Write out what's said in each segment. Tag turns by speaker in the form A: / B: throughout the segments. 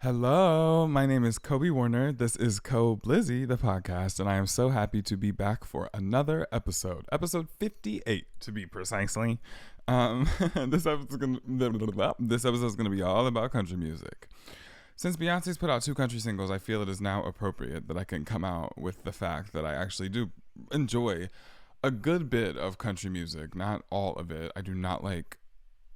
A: Hello, my name is Kobe Warner. This is Koblizzy, the podcast, and I am so happy to be back for another episode 58 to be precisely. Um, this episode is gonna be all about country music. Since Beyonce's put out two country singles, I feel it is now appropriate that I can come out with the fact that I actually do enjoy a good bit of country music, not all of it. I do not like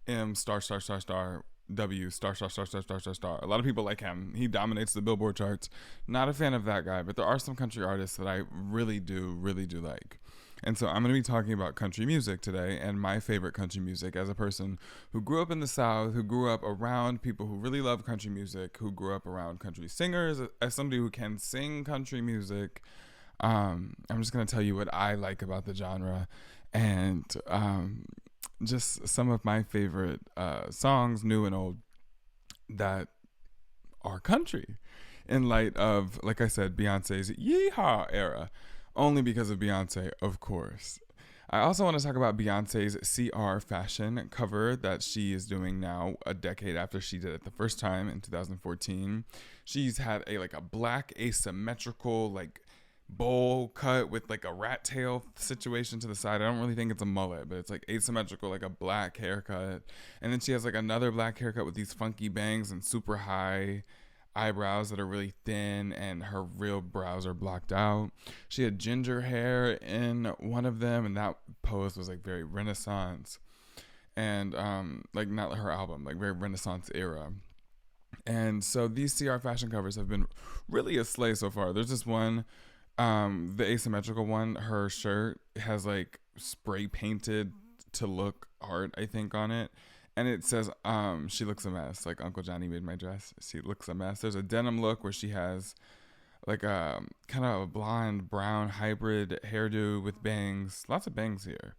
A: M star star star star W star star star star star star star. A lot of people like him. He dominates the Billboard charts. Not a fan of that guy, but there are some country artists that I really do like. And so I'm going to be talking about country music today and my favorite country music as a person who grew up in the South, who grew up around people who really love country music, who grew up around country singers, as somebody who can sing country music. I'm just going to tell you what I like about the genre and just some of my favorite songs, new and old, that are country in light of, like I said, Beyonce's Yeehaw era, only because of Beyonce, of course. I also want to talk about Beyonce's CR fashion cover that she is doing now, a decade after she did it the first time in 2014. She's had a black asymmetrical bowl cut with like a rat tail situation to the side. I don't really think it's a mullet, but it's like asymmetrical, like a black haircut. And then she has like another black haircut with these funky bangs and super high eyebrows that are really thin, and her real brows are blocked out. She had ginger hair in one of them, and that pose was like very Renaissance, and like not her album, like very Renaissance era. And so these CR fashion covers have been really a slay so far. There's this one, the asymmetrical one. Her shirt has like spray painted to look art, I think, on it, and it says she looks a mess, like Uncle Johnny made my dress. She looks a mess. There's a denim look where she has like a kind of a blonde brown hybrid hairdo with bangs, lots of bangs here.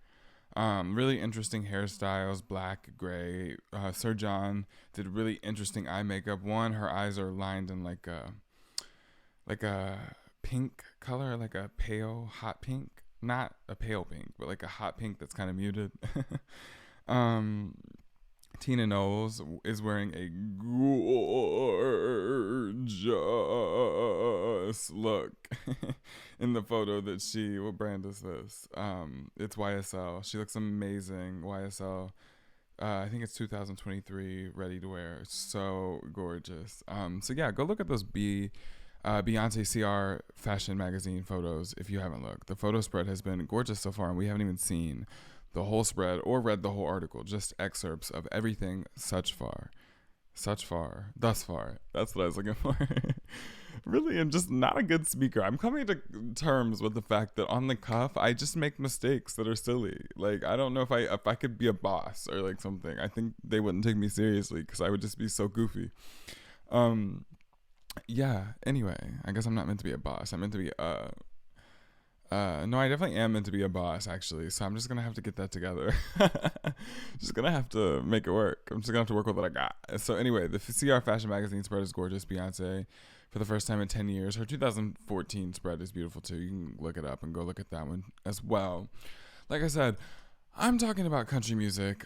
A: Really interesting hairstyles, black, gray. Sir John did really interesting eye makeup. One, her eyes are lined in like a pink color, like a pale hot pink, not a pale pink, but like a hot pink that's kind of muted. um, Tina Knowles is wearing a gorgeous look in the photo that she, what brand is this? It's YSL. She looks amazing. YSL. I think it's 2023 ready to wear. So gorgeous. So yeah, go look at those Beyonce CR fashion magazine photos if you haven't looked. The photo spread has been gorgeous so far, and we haven't even seen the whole spread or read the whole article, just excerpts of everything thus far. That's what I was looking for. Really, I'm just not a good speaker. I'm coming to terms with the fact that on the cuff, I just make mistakes that are silly. Like, I don't know if I could be a boss or like something. I think they wouldn't take me seriously because I would just be so goofy. Yeah, anyway, I guess I'm not meant to be a boss. I'm meant to be no, I definitely am meant to be a boss, actually. So I'm just gonna have to get that together. Just gonna have to make it work. I'm just gonna have to work with what I got. So anyway, the CR Fashion Magazine spread is gorgeous. Beyonce, for the first time in 10 years. Her 2014 spread is beautiful too. You can look it up and go look at that one as well. Like I said, I'm talking about country music.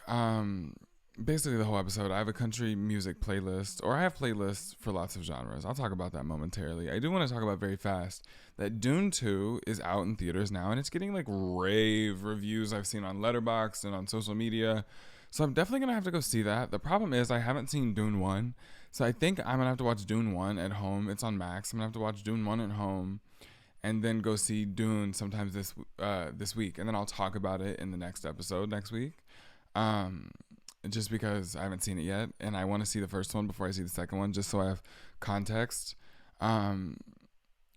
A: Basically the whole episode. I have a country music playlist, or I have playlists for lots of genres. I'll talk about that momentarily. I do want to talk about very fast that Dune 2 is out in theaters now, and it's getting like rave reviews I've seen on Letterboxd and on social media. So I'm definitely going to have to go see that. The problem is I haven't seen Dune 1, so I think I'm going to have to watch Dune 1 at home. It's on Max. I'm going to have to watch Dune 1 at home and then go see Dune sometimes this week, and then I'll talk about it in the next episode next week. Just because I haven't seen it yet, and I want to see the first one before I see the second one, just so I have context. And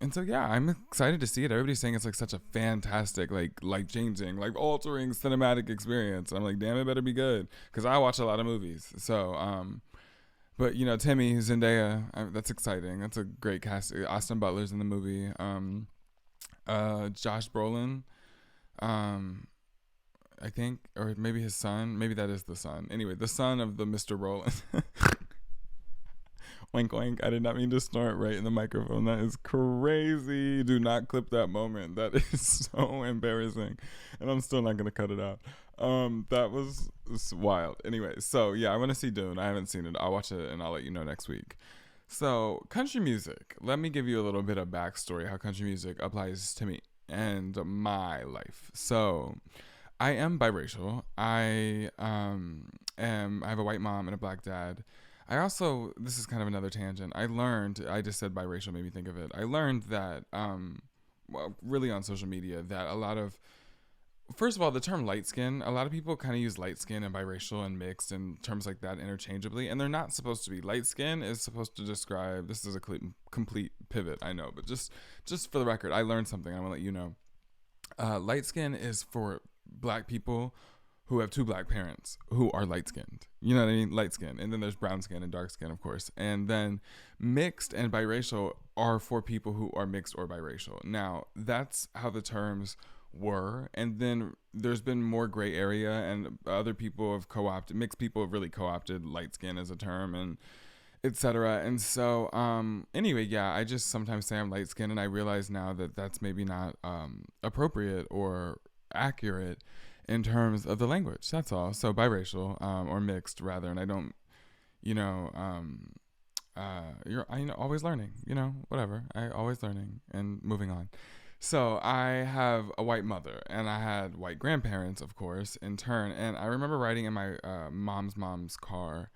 A: so yeah, I'm excited to see it. Everybody's saying it's like such a fantastic, like life-changing, like altering cinematic experience. I'm like, damn, it better be good, because I watch a lot of movies. So, but you know, Timmy, Zendaya, that's exciting. That's a great cast. Austin Butler's in the movie. Josh Brolin. I think, or maybe his son. Maybe that is the son. Anyway, the son of the Mr. Brolin. Wink, wink. I did not mean to snort right in the microphone. That is crazy. Do not clip that moment. That is so embarrassing. And I'm still not going to cut it out. That was wild. Anyway, so yeah, I want to see Dune. I haven't seen it. I'll watch it and I'll let you know next week. So, country music. Let me give you a little bit of backstory how country music applies to me and my life. So, I am biracial. I have a white mom and a black dad. I also, this is kind of another tangent. I just said biracial made me think of it. I learned that well, really on social media that a lot of first of all, the term light skin, a lot of people kind of use light skin and biracial and mixed and terms like that interchangeably, and they're not supposed to be. Light skin is supposed to describe, this is a complete pivot, I know, but just for the record, I learned something. I want to let you know. Light skin is for black people who have two black parents who are light skinned. You know what I mean? Light skin. And then there's brown skin and dark skin, of course. And then mixed and biracial are for people who are mixed or biracial. Now, that's how the terms were. And then there's been more gray area, and other people have co-opted, mixed people have really co-opted light skin as a term, and etc. And so, anyway, yeah, I just sometimes say I'm light skinned, and I realize now that that's maybe not appropriate or accurate in terms of the language. That's all. So biracial, or mixed rather, and I don't, you know, always learning, whatever. I always learning and moving on. So I have a white mother, and I had white grandparents, of course, in turn. And I remember riding in my mom's car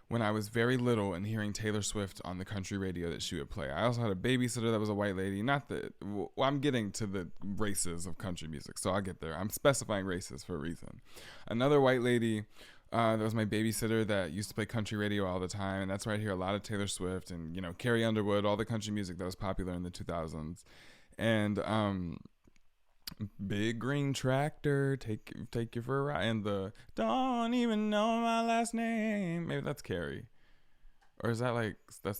A: when I was very little and hearing Taylor Swift on the country radio that she would play. I also had a babysitter that was a white lady. Not that, well, I'm getting to the races of country music, so I'll get there. I'm specifying races for a reason. Another white lady that was my babysitter that used to play country radio all the time, and that's where I hear a lot of Taylor Swift and, Carrie Underwood, all the country music that was popular in the 2000s. And big green tractor, take you for a ride, and the don't even know my last name. Maybe that's Carrie, or is that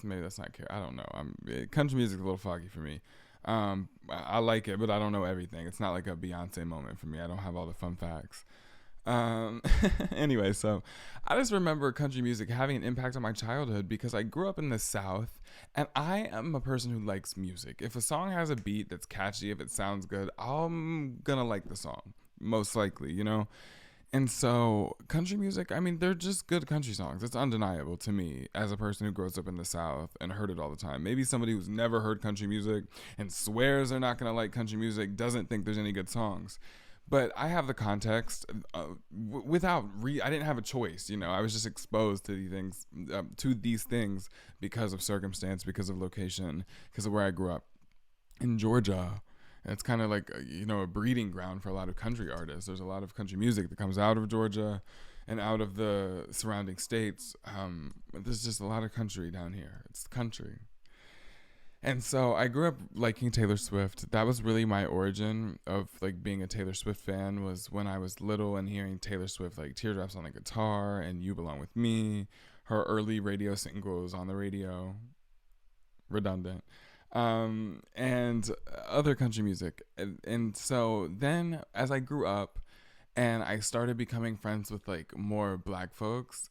A: maybe that's not Carrie. I don't know. Country music is a little foggy for me. I like it, but I don't know everything. It's not like a Beyonce moment for me. I don't have all the fun facts. Anyway, so I just remember country music having an impact on my childhood because I grew up in the South, and I am a person who likes music. If a song has a beat that's catchy, if it sounds good, I'm gonna like the song, most likely, And so country music, I mean, they're just good country songs. It's undeniable to me as a person who grows up in the South and heard it all the time. Maybe somebody who's never heard country music and swears they're not gonna like country music doesn't think there's any good songs. But I have the context I didn't have a choice, I was just exposed to these things because of circumstance, because of location, because of where I grew up in Georgia. And it's kind of like, a breeding ground for a lot of country artists. There's a lot of country music that comes out of Georgia and out of the surrounding states. There's just a lot of country down here. It's country. And so I grew up liking Taylor Swift. That was really my origin of being a Taylor Swift fan, was when I was little and hearing Taylor Swift Teardrops on the Guitar and You Belong With Me, her early radio singles on the radio, redundant, and other country music. And so then as I grew up and I started becoming friends with more black folks,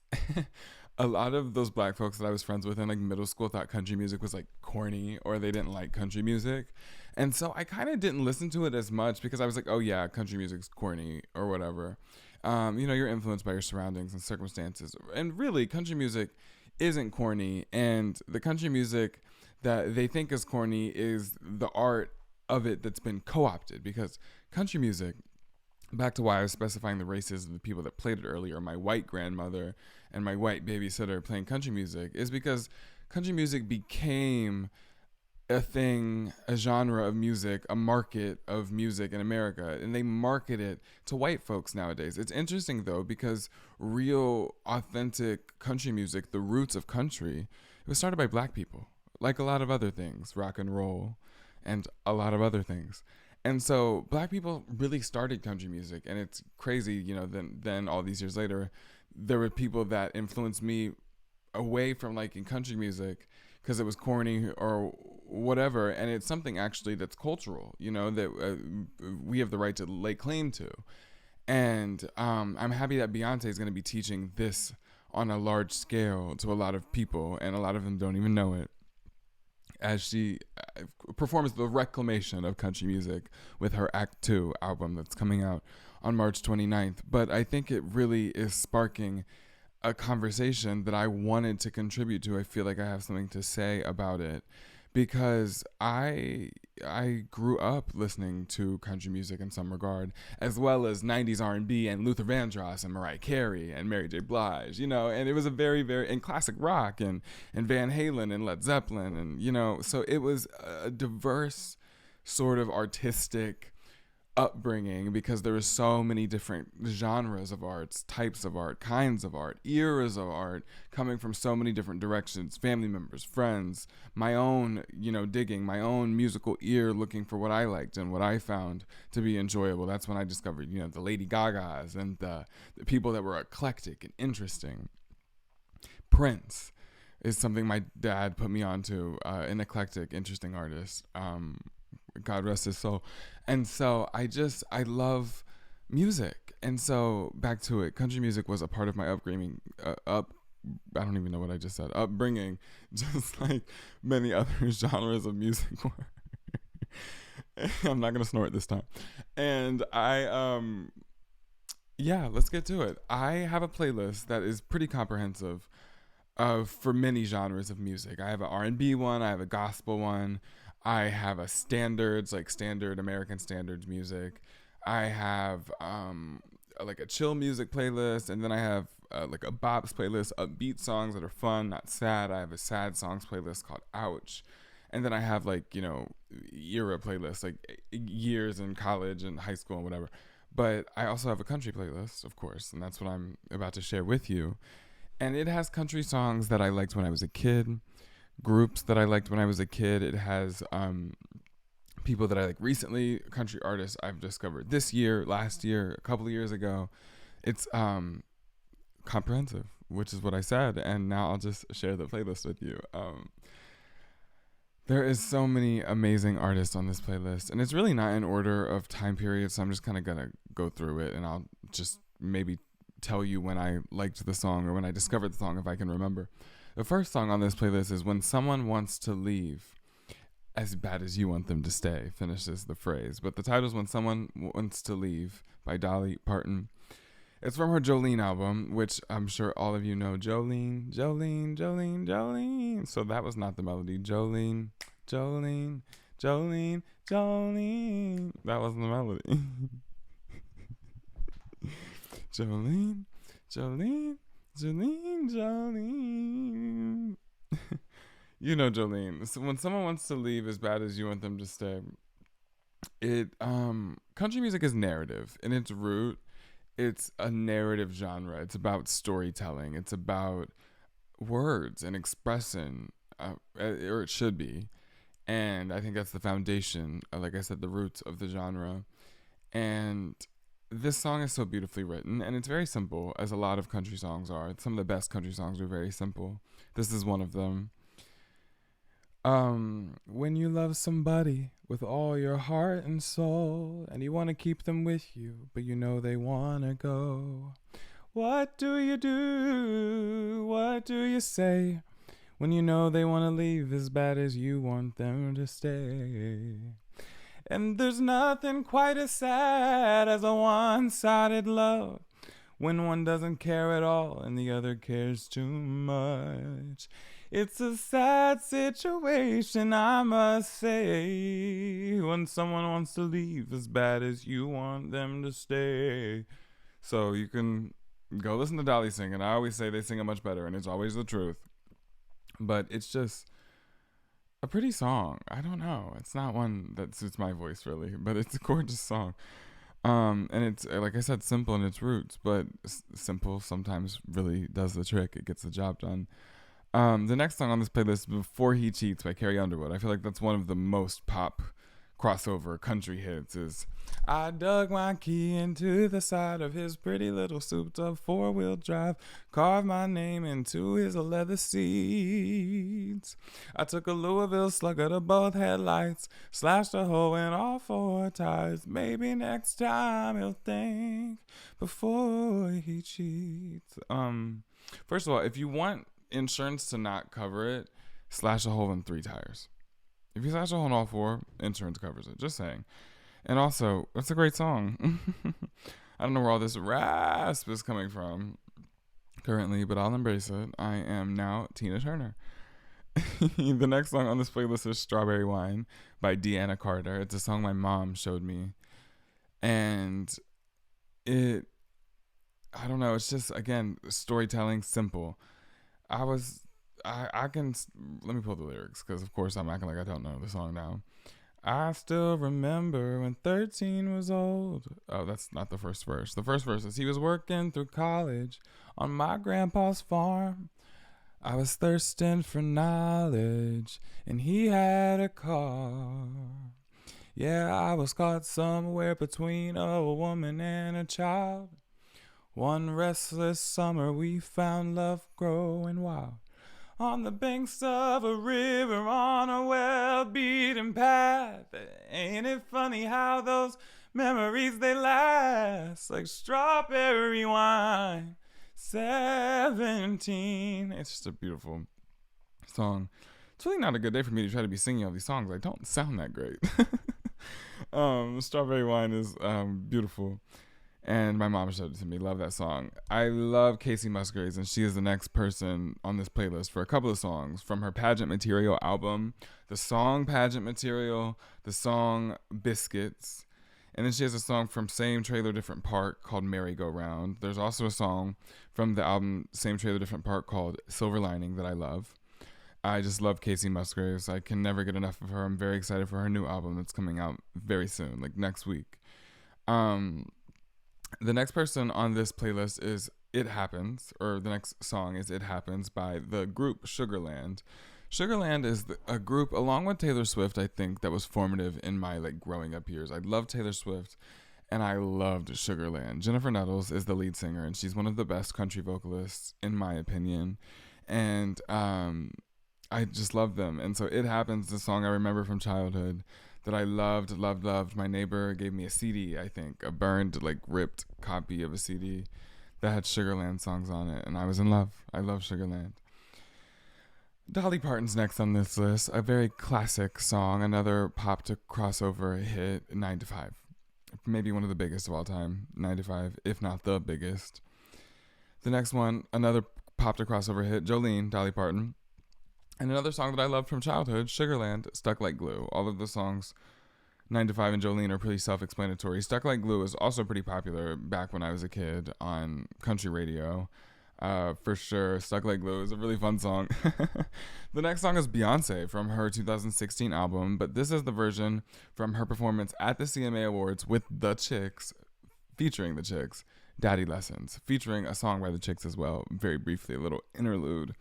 A: a lot of those black folks that I was friends with in middle school thought country music was corny, or they didn't like country music. And so I kind of didn't listen to it as much because I was like, oh yeah, country music's corny or whatever. You're influenced by your surroundings and circumstances. And really, country music isn't corny. And the country music that they think is corny is the art of it that's been co-opted, because country music, back to why I was specifying the races of the people that played it earlier, my white grandmother and my white babysitter playing country music, is because country music became a thing, a genre of music, a market of music in America, and they market it to white folks nowadays. It's interesting though, because real authentic country music, the roots of country, it was started by black people, like a lot of other things, rock and roll and a lot of other things. And so black people really started country music, and it's crazy, then all these years later, there were people that influenced me away from liking country music because it was corny or whatever. And it's something actually that's cultural, that we have the right to lay claim to. And I'm happy that Beyonce is going to be teaching this on a large scale to a lot of people, and a lot of them don't even know it, as she performs the reclamation of country music with her Act 2 album that's coming out on March 29th. But I think it really is sparking a conversation that I wanted to contribute to. I feel like I have something to say about it because I grew up listening to country music in some regard, as well as 90s R&B and Luther Vandross and Mariah Carey and Mary J. Blige, and it was a very and classic rock and Van Halen and Led Zeppelin, and so it was a diverse sort of artistic upbringing because there were so many different genres of arts, types of art, kinds of art, eras of art coming from so many different directions, family members, friends, my own, digging, my own musical ear looking for what I liked and what I found to be enjoyable. That's when I discovered, the Lady Gagas and the people that were eclectic and interesting. Prince is something my dad put me onto, an eclectic, interesting artist. God rest his soul. And so I love music. And so back to it, country music was a part of my upbringing, I don't even know what I just said, upbringing, just like many other genres of music were. I'm not going to snort this time. And let's get to it. I have a playlist that is pretty comprehensive for many genres of music. I have an R&B one, I have a gospel one, I have a standards, like standard American standards music. I have like a chill music playlist, and then I have like a bops playlist, upbeat songs that are fun, not sad. I have a sad songs playlist called Ouch. And then I have like, era playlists, like years in college and high school and whatever. But I also have a country playlist, of course, and that's what I'm about to share with you. And it has country songs that I liked when I was a kid, groups that I liked when I was a kid. It has people that I like recently, country artists I've discovered this year, last year, a couple of years ago. It's comprehensive, which is what I said. And now I'll just share the playlist with you. There is so many amazing artists on this playlist, and it's really not in order of time period, so I'm just kind of going to go through it, and I'll just maybe tell you when I liked the song or when I discovered the song if I can remember. The first song on this playlist is When Someone Wants to Leave as Bad as You Want Them to Stay, finishes the phrase. But the title is When Someone Wants to Leave by Dolly Parton. It's from her Jolene album, which I'm sure all of you know. Jolene, Jolene, Jolene, Jolene. So that was not the melody. Jolene, Jolene, Jolene, Jolene. That wasn't the melody. Jolene, Jolene, Jolene, Jolene. You know Jolene. So when someone wants to leave as bad as you want them to stay, country music is narrative. In its root, it's a narrative genre. It's about storytelling. It's about words and expression, or it should be. And I think that's the foundation, like I said, the roots of the genre. And this song is so beautifully written, and it's very simple, as a lot of country songs are. Some of the best country songs are very simple. This is one of them. When you love somebody with all your heart and soul, and you want to keep them with you, but you know they want to go. What do you do? What do you say when you know they want to leave as bad as you want them to stay? And there's nothing quite as sad as a one-sided love, when one doesn't care at all and the other cares too much. It's a sad situation, I must say, when someone wants to leave as bad as you want them to stay. So you can go listen to Dolly sing, and I always say they sing it much better, and it's always the truth. But it's just a pretty song. I don't know. It's not one that suits my voice, really, but it's a gorgeous song. And it's, like I said, simple in its roots, but simple sometimes really does the trick. It gets the job done. The next song on this playlist is Before He Cheats by Carrie Underwood. I feel like that's one of the most pop crossover country hits. Is I dug my key into the side of his pretty little souped up four-wheel drive, carved my name into his leather seats. I took a Louisville Slugger to both headlights, slashed a hole in all four tires. Maybe next time he'll think before he cheats. First of all, if you want insurance to not cover it, slash a hole in 3 tires. If you slash a hole in all 4, insurance covers it. Just saying. And also, it's a great song. I don't know where all this rasp is coming from. currently, but I'll embrace it. I am now Tina Turner. The next song on this playlist is Strawberry Wine by Deanna Carter. It's a song my mom showed me. And it, I don't know, it's just, again, storytelling, simple. I can, let me pull the lyrics because, of course, I'm acting like I don't know the song now. I still remember when 13 was old. Oh, that's not the first verse. The first verse is he was working through college on my grandpa's farm. I was thirsting for knowledge, and he had a car. Yeah, I was caught somewhere between a woman and a child. One restless summer, we found love growing wild. On the banks of a river, on a well-beaten path. Ain't it funny how those memories, they last like strawberry wine. 17. It's just a beautiful song. It's really not a good day for me to try to be singing all these songs. I don't sound that great. Strawberry Wine is beautiful. And my mom showed it to me. Love that song. I love Casey Musgraves, and she is the next person on this playlist for a couple of songs from her Pageant Material album. The song Pageant Material, the song Biscuits, and then she has a song from Same Trailer Different Park called Merry Go Round. There's also a song from the album Same Trailer Different Park called Silver Lining that I love. I just love Casey Musgraves. I can never get enough of her. I'm very excited for her new album that's coming out very soon, like next week. The next person on this playlist is It Happens, or the next song is It Happens by the group Sugarland. Sugarland is a group, along with Taylor Swift, I think, that was formative in my growing up years. I loved Taylor Swift, and I loved Sugarland. Jennifer Nettles is the lead singer, and she's one of the best country vocalists, in my opinion. And I just love them. And so It Happens, the song I remember from childhood that I loved. My neighbor gave me a CD, I think, a burned, ripped copy of a CD that had Sugarland songs on it, and I was in love. I love Sugarland. Dolly Parton's next on this list, a very classic song, another pop to crossover hit, 9 to 5. Maybe one of the biggest of all time, 9 to 5, if not the biggest. The next one, another pop to crossover hit, Jolene, Dolly Parton. And another song that I loved from childhood, Sugarland, Stuck Like Glue. All of the songs, 9 to 5 and Jolene, are pretty self-explanatory. Stuck Like Glue is also pretty popular back when I was a kid on country radio. For sure, Stuck Like Glue is a really fun song. The next song is Beyoncé from her 2016 album, but this is the version from her performance at the CMA Awards with the Chicks, featuring the Chicks, Daddy Lessons, featuring a song by the Chicks as well, very briefly, a little interlude.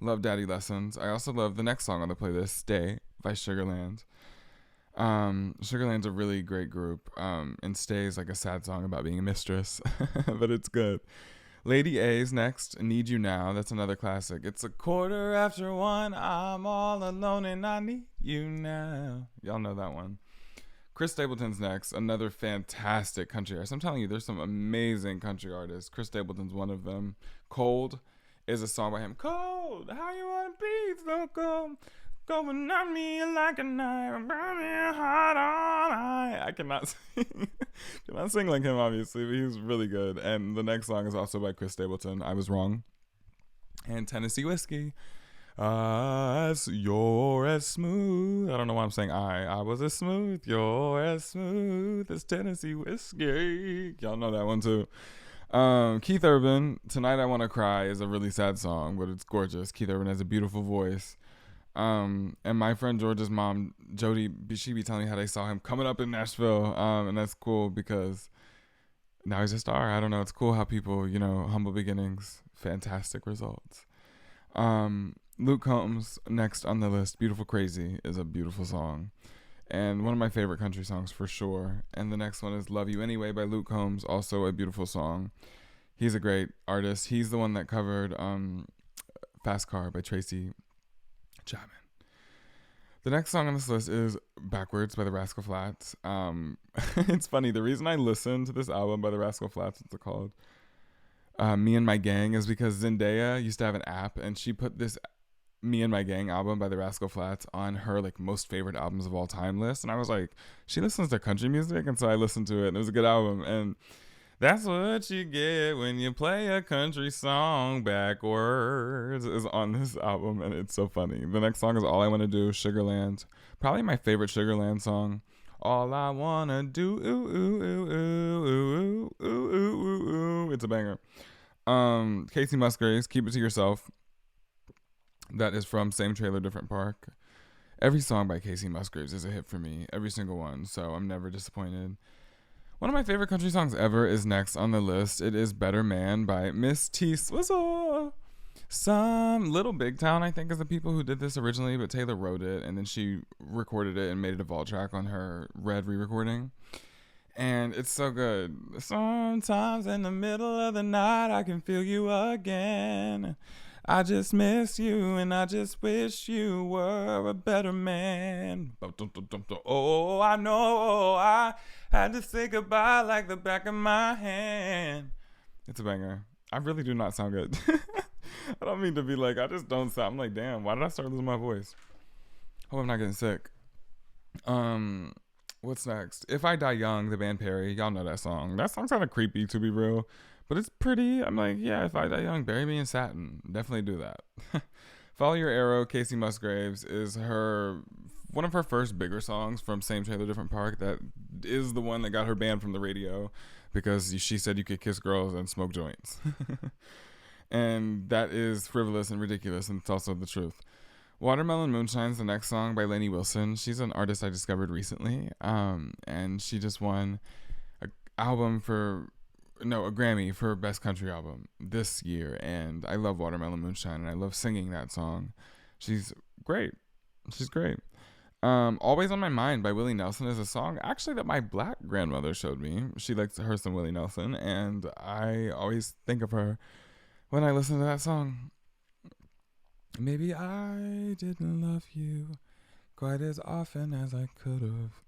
A: Love Daddy Lessons. I also love the next song on the playlist, Stay by Sugarland. Sugarland's a really great group, and Stay is like a sad song about being a mistress, but it's good. Lady A's next, Need You Now. That's another classic. It's 1:15, I'm all alone and I need you now. Y'all know that one. Chris Stapleton's next, another fantastic country artist. I'm telling you, there's some amazing country artists. Chris Stapleton's one of them. Cold is a song by him. Cold, how you wanna be so cold? Going on me like a knife, burning hot all night. I cannot sing like him, obviously, but he was really good. And the next song is also by Chris Stapleton, I Was Wrong. And Tennessee Whiskey, you're as smooth. I don't know why I'm saying I was as smooth. You're as smooth as Tennessee Whiskey. Y'all know that one too. Keith Urban, Tonight I Wanna Cry is a really sad song, but it's gorgeous. Keith Urban has a beautiful voice. And my friend George's mom, Jody, she be telling me how they saw him coming up in Nashville. And that's cool because now he's a star. I don't know. It's cool how people, humble beginnings, fantastic results. Luke Combs, next on the list, Beautiful Crazy is a beautiful song. And one of my favorite country songs for sure. And the next one is Love You Anyway by Luke Combs, also a beautiful song. He's a great artist. He's the one that covered Fast Car by Tracy Chapman. The next song on this list is Backwards by the Rascal Flatts. It's funny, the reason I listened to this album by the Rascal Flatts, what's it called? Me and My Gang, is because Zendaya used to have an app, and she put this Me and My Gang album by the Rascal Flatts on her most favorite albums of all time list. And I was like, she listens to country music? And so I listened to it, and it was a good album. And That's what you get when you play a country song backwards is on this album, and it's so funny. The next song is All I Want to Do, Sugarland. Probably my favorite Sugarland song. All I wanna do, ooh, ooh, ooh, ooh, ooh, ooh, ooh, ooh, ooh. It's a banger. Casey Musgraves, Keep It to Yourself. That is from Same Trailer, Different Park. Every song by Casey Musgraves is a hit for me. Every single one, so I'm never disappointed. One of my favorite country songs ever is next on the list. It is Better Man by Miss T Swizzle. Some Little Big Town, I think, is the people who did this originally, but Taylor wrote it and then she recorded it and made it a vault track on her Red re-recording. And it's so good. Sometimes in the middle of the night I can feel you again. I just miss you and I just wish you were a better man. Oh, I know I had to say goodbye like the back of my hand. It's a banger. I really do not sound good. I don't mean to be like, I just don't sound. I'm like, damn, why did I start losing my voice? Hope I'm not getting sick. What's next? If I Die Young, the band Perry. Y'all know that song. That song's kind of creepy, to be real. But it's pretty. I'm like, yeah, if I die young, bury me in satin. Definitely do that. Follow Your Arrow, Casey Musgraves, is one of her first bigger songs from Same Trailer, Different Park. That is the one that got her banned from the radio because she said you could kiss girls and smoke joints. And that is frivolous and ridiculous, and it's also the truth. Watermelon Moonshine's the next song by Lainey Wilson. She's an artist I discovered recently, and she just won a Grammy for Best Country Album this year, and I love Watermelon Moonshine, and I love singing that song. She's great. She's great. Always on My Mind by Willie Nelson is a song actually that my black grandmother showed me. She likes her some Willie Nelson, and I always think of her when I listen to that song. Maybe I didn't love you quite as often as I could have.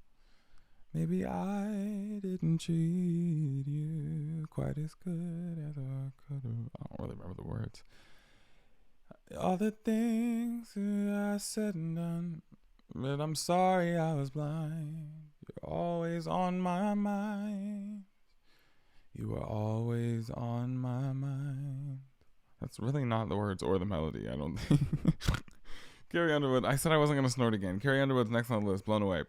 A: Maybe I didn't treat you quite as good as I could have. I don't really remember the words. All the things that I said and done, but I'm sorry I was blind. You're always on my mind. You were always on my mind. That's really not the words or the melody, I don't think. Carrie Underwood. I said I wasn't going to snort again. Carrie Underwood's next on the list, Blown Away.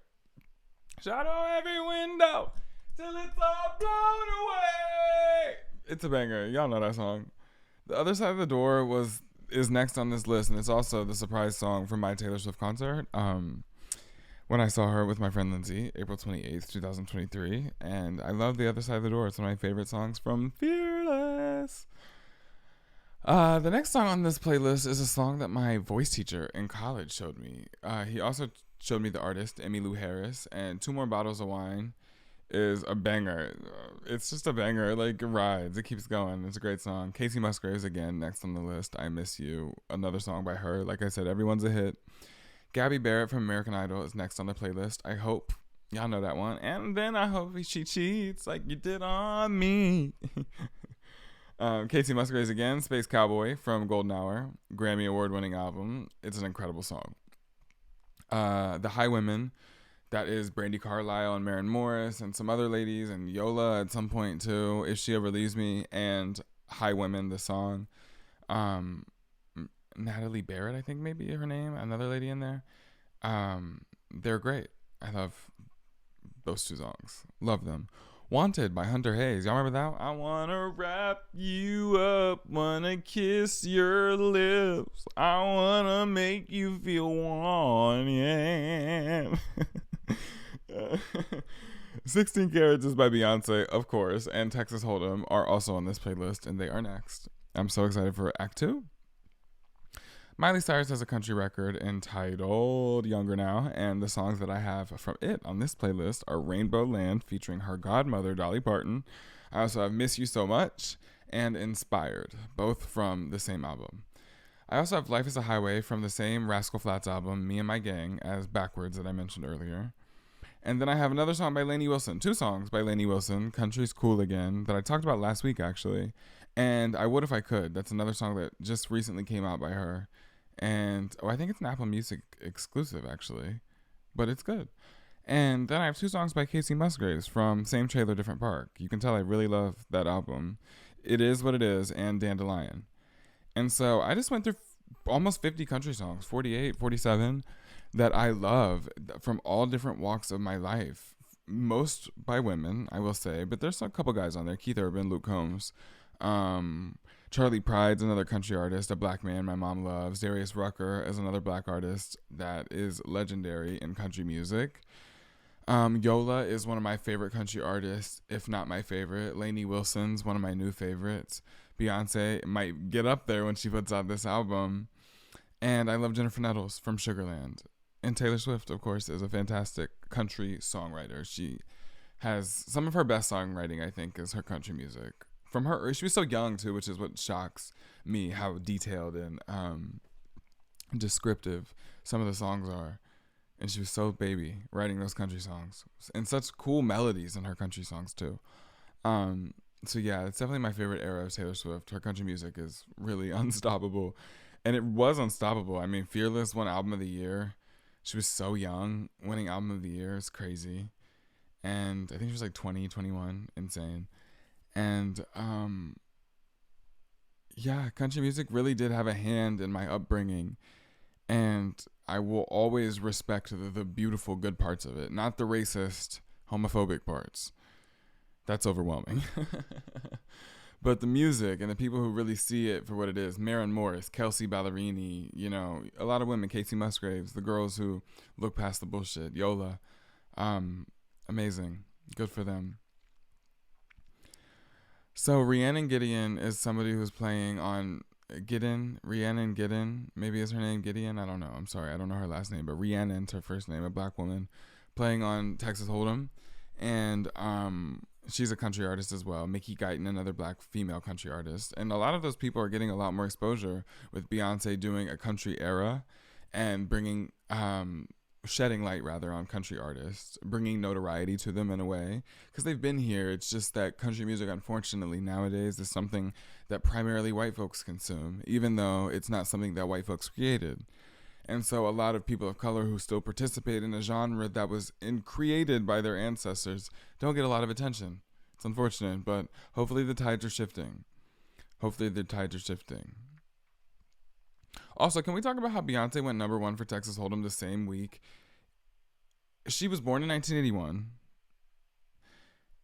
A: Shadow every window till it's all blown away. It's a banger. Y'all know that song. The Other Side of the Door is next on this list, and it's also the surprise song from my Taylor Swift concert. When I saw her with my friend Lindsay, April 28th, 2023. And I love The Other Side of the Door. It's one of my favorite songs from Fearless. The next song on this playlist is a song that my voice teacher in college showed me. He also showed me the artist, Emmylou Harris, and Two More Bottles of Wine is a banger. It's just a banger. Like, it rides. It keeps going. It's a great song. Casey Musgraves, again, next on the list. I Miss You, another song by her. Like I said, everyone's a hit. Gabby Barrett from American Idol is next on the playlist. I hope y'all know that one. And then I hope she cheats like you did on me. Casey Musgraves again, Space Cowboy from Golden Hour, Grammy Award-winning album. It's an incredible song. The Highwomen, that is Brandi Carlile and Maren Morris and some other ladies, and Yola at some point too, If She Ever Leaves Me, and Highwomen, the song. Natalie Barrett, I think maybe her name, another lady in there. They're great. I love those two songs. Love them. Wanted by Hunter Hayes. Y'all remember that? I wanna wrap you up, wanna kiss your lips, I wanna make you feel warm, yeah. 16 Carats is by Beyonce, of course, and Texas Hold'em are also on this playlist, and they are next. I'm so excited for Act 2. Miley Cyrus has a country record entitled Younger Now, and the songs that I have from it on this playlist are Rainbow Land featuring her godmother, Dolly Parton. I also have Miss You So Much and Inspired, both from the same album. I also have Life is a Highway from the same Rascal Flatts album, Me and My Gang, as Backwards that I mentioned earlier. And then I have another song by Lainey Wilson, 2 songs by Lainey Wilson, Country's Cool Again, that I talked about last week actually, and I Would If I Could. That's another song that just recently came out by her. And I think it's an Apple Music exclusive, actually. But it's good. And then I have 2 songs by Casey Musgraves from Same Trailer, Different Park. You can tell I really love that album. It Is What It Is and Dandelion. And so I just went through almost 50 country songs, 48, 47, that I love from all different walks of my life. Most by women, I will say, but there's a couple guys on there. Keith Urban, Luke Combs, Charlie Pride's another country artist, a black man my mom loves. Darius Rucker is another black artist that is legendary in country music. Yola is one of my favorite country artists, if not my favorite. Lainey Wilson's one of my new favorites. Beyoncé might get up there when she puts out this album. And I love Jennifer Nettles from Sugarland. And Taylor Swift, of course, is a fantastic country songwriter. She has some of her best songwriting, I think, is her country music. From her, she was so young, too, which is what shocks me, how detailed and descriptive some of the songs are. And she was so baby writing those country songs. And such cool melodies in her country songs, too. So, yeah, it's definitely my favorite era of Taylor Swift. Her country music is really unstoppable. And it was unstoppable. I mean, Fearless won Album of the Year. She was so young. Winning Album of the Year is crazy. And I think she was like 20, 21. Insane. And, yeah, country music really did have a hand in my upbringing. And I will always respect the beautiful, good parts of it. Not the racist, homophobic parts. That's overwhelming. But the music and the people who really see it for what it is. Maren Morris, Kelsey Ballerini, you know, a lot of women, Casey Musgraves, the girls who look past the bullshit. Yola. Amazing. Good for them. So Rhiannon Gideon is somebody who's playing on Rhiannon Gideon, maybe is her name Gideon, I don't know. I'm sorry, I don't know her last name, but Rhiannon's her first name, a black woman playing on Texas Hold'em. And she's a country artist as well. Mickey Guyton, another black female country artist. And a lot of those people are getting a lot more exposure with Beyonce doing a country era and bringing, shedding light rather on country artists, bringing notoriety to them in a way. Because they've been here. It's just that country music, unfortunately, nowadays is something that primarily white folks consume, even though it's not something that white folks created. And so a lot of people of color who still participate in a genre that was created by their ancestors don't get a lot of attention. It's unfortunate, but hopefully the tides are shifting. Also, can we talk about how Beyonce went #1 for Texas Hold'em the same week? She was born in 1981.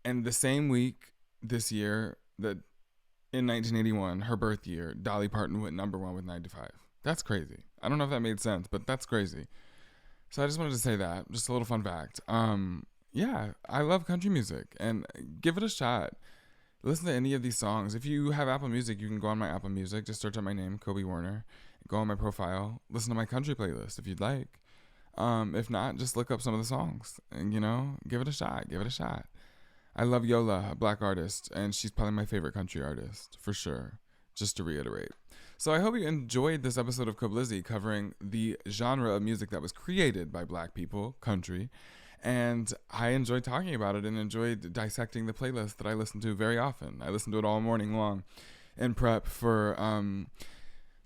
A: And the same week this year, that in 1981, her birth year, Dolly Parton went #1 with 95. That's crazy. I don't know if that made sense, but that's crazy. So I just wanted to say that. Just a little fun fact. Yeah, I love country music. And give it a shot. Listen to any of these songs. If you have Apple Music, you can go on my Apple Music. Just search out my name, Kobe Warner. Go on my profile. Listen to my country playlist if you'd like. If not, just look up some of the songs. And, you know, give it a shot. I love Yola, a black artist. And she's probably my favorite country artist, for sure. Just to reiterate. So I hope you enjoyed this episode of Koblizzy covering the genre of music that was created by black people, country. And I enjoyed talking about it and enjoyed dissecting the playlist that I listen to very often. I listen to it all morning long in prep for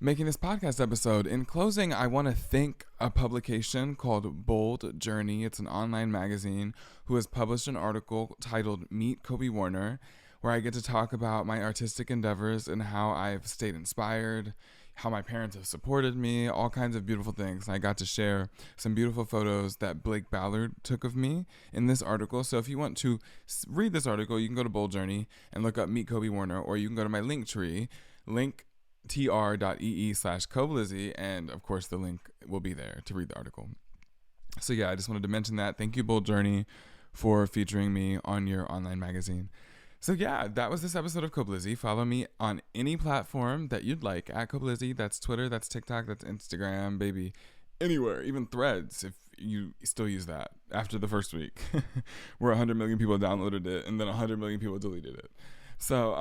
A: making this podcast episode. In closing, I want to thank a publication called Bold Journey. It's an online magazine who has published an article titled Meet Kobe Warner, where I get to talk about my artistic endeavors and how I've stayed inspired, how my parents have supported me, all kinds of beautiful things. And I got to share some beautiful photos that Blake Ballard took of me in this article. So if you want to read this article, you can go to Bold Journey and look up Meet Kobe Warner, or you can go to my Linktree, linktr.ee/koblizzy, and of course the link will be there to read the article. So yeah, I just wanted to mention that. Thank you, Bold Journey, for featuring me on your online magazine. So yeah, that was this episode of Koblizzy. Follow me on any platform that you'd like at Koblizzy. That's Twitter, that's TikTok, that's Instagram, baby. Anywhere, even Threads, if you still use that after the first week. Where 100 million people downloaded it and then 100 million people deleted it. So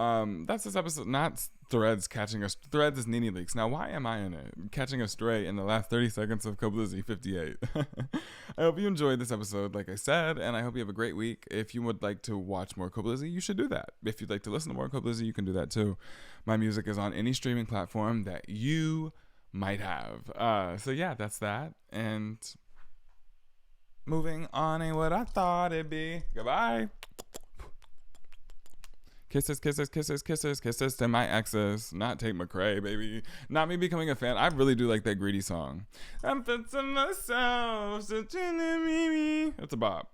A: that's this episode. Not Threads catching us. Threads is Nene Leaks. Now, why am I in it? Catching a stray in the last 30 seconds of Koblizzy 58. I hope you enjoyed this episode, like I said, and I hope you have a great week. If you would like to watch more Koblizzy, you should do that. If you'd like to listen to more Koblizzy, you can do that too. My music is on any streaming platform that you might have. So yeah, that's that. And Moving on ain't what I thought it'd be. Goodbye. Kisses, kisses, kisses, kisses, kisses to my exes. Not Tate McRae, baby. Not me becoming a fan. I really do like that Greedy song. I'm fixing myself. It's a bop.